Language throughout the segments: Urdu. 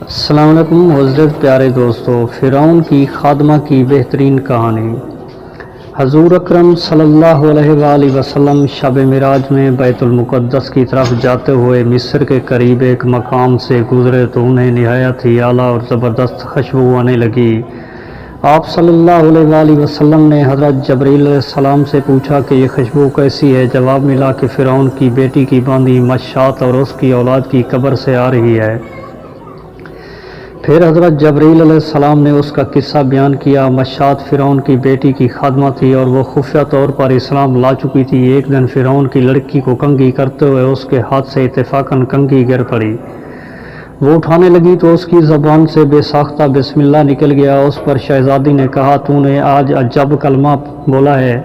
السلام علیکم معزز پیارے دوستو، فرعون کی خادمہ کی بہترین کہانی۔ حضور اکرم صلی اللہ علیہ وآلہ وسلم شب معراج میں بیت المقدس کی طرف جاتے ہوئے مصر کے قریب ایک مقام سے گزرے تو انہیں نہایت ہی اعلیٰ اور زبردست خوشبو آنے لگی۔ آپ صلی اللہ علیہ وآلہ وسلم نے حضرت جبرائیل علیہ السلام سے پوچھا کہ یہ خوشبو کیسی ہے؟ جواب ملا کہ فرعون کی بیٹی کی باندھی مشات اور اس کی اولاد کی قبر سے آ رہی ہے۔ پھر حضرت جبرائیل علیہ السلام نے اس کا قصہ بیان کیا۔ مشات فرعون کی بیٹی کی خادمہ تھی اور وہ خفیہ طور پر اسلام لا چکی تھی۔ ایک دن فرعون کی لڑکی کو کنگھی کرتے ہوئے اس کے ہاتھ سے اتفاقاً کنگھی گر پڑی۔ وہ اٹھانے لگی تو اس کی زبان سے بے ساختہ بسم اللہ نکل گیا۔ اس پر شہزادی نے کہا، تو نے آج عجب کلمہ بولا ہے،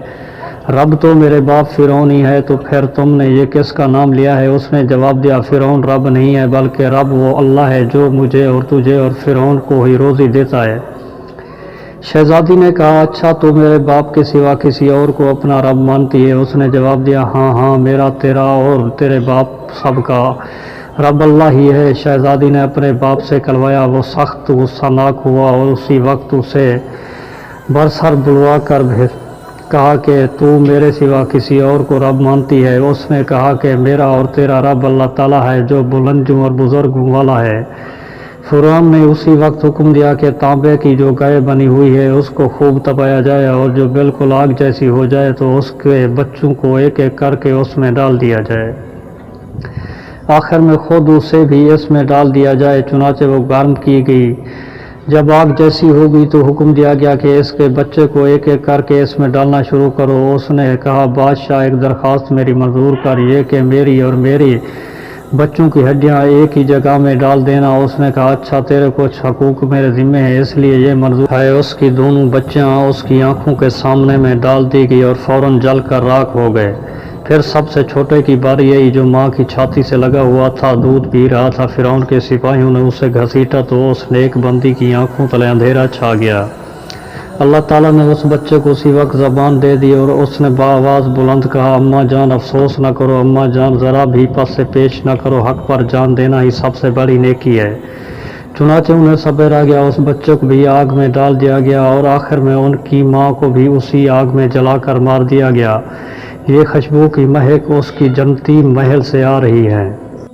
رب تو میرے باپ فرعون ہی ہے، تو پھر تم نے یہ کس کا نام لیا ہے؟ اس نے جواب دیا، فرعون رب نہیں ہے بلکہ رب وہ اللہ ہے جو مجھے اور تجھے اور فرعون کو ہی روزی دیتا ہے۔ شہزادی نے کہا، اچھا تو میرے باپ کے سوا کسی اور کو اپنا رب مانتی ہے؟ اس نے جواب دیا، ہاں میرا، تیرا اور تیرے باپ سب کا رب اللہ ہی ہے۔ شہزادی نے اپنے باپ سے کہلوایا۔ وہ سخت غصہ ناک ہوا اور اسی وقت اسے برسر بلوا کر کہا کہ تو میرے سوا کسی اور کو رب مانتی ہے؟ اس نے کہا کہ میرا اور تیرا رب اللہ تعالیٰ ہے جو بلندیوں اور بزرگوں والا ہے۔ فرعون نے اسی وقت حکم دیا کہ تانبے کی جو گائے بنی ہوئی ہے اس کو خوب تپایا جائے اور جو بالکل آگ جیسی ہو جائے تو اس کے بچوں کو ایک ایک کر کے اس میں ڈال دیا جائے۔ آخر میں خود اسے بھی اس میں ڈال دیا جائے۔ چنانچہ وہ گرم کی گئی۔ جب آگ جیسی ہوگی تو حکم دیا گیا کہ اس کے بچے کو ایک ایک کر کے اس میں ڈالنا شروع کرو۔ اس نے کہا، بادشاہ ایک درخواست میری منظور کر، یہ کہ میری اور میری بچوں کی ہڈیاں ایک ہی جگہ میں ڈال دینا۔ اس نے کہا، اچھا تیرے کچھ حقوق میرے ذمہ ہیں اس لیے یہ منظور ہے۔ اس کی دونوں بچیاں اس کی آنکھوں کے سامنے میں ڈال دی گئی اور فوراً جل کر راکھ ہو گئے۔ پھر سب سے چھوٹے کی باری آئی جو ماں کی چھاتی سے لگا ہوا تھا، دودھ پی رہا تھا۔ فرعون کے سپاہیوں نے اسے گھسیٹا تو اس نیک بندی کی آنکھوں تلے اندھیرا چھا گیا۔ اللہ تعالیٰ نے اس بچے کو اسی وقت زبان دے دی اور اس نے بآواز بلند کہا، اماں جان افسوس نہ کرو، اماں جان ذرا بھی پس سے پیش نہ کرو، حق پر جان دینا ہی سب سے بڑی نیکی ہے۔ چنانچہ انہیں صبر آ گیا، اس بچے کو بھی آگ میں ڈال دیا گیا اور آخر میں ان کی ماں کو بھی اسی آگ میں جلا کر مار دیا گیا۔ یہ خوشبو کی مہک اس کی جنتی محل سے آ رہی ہے۔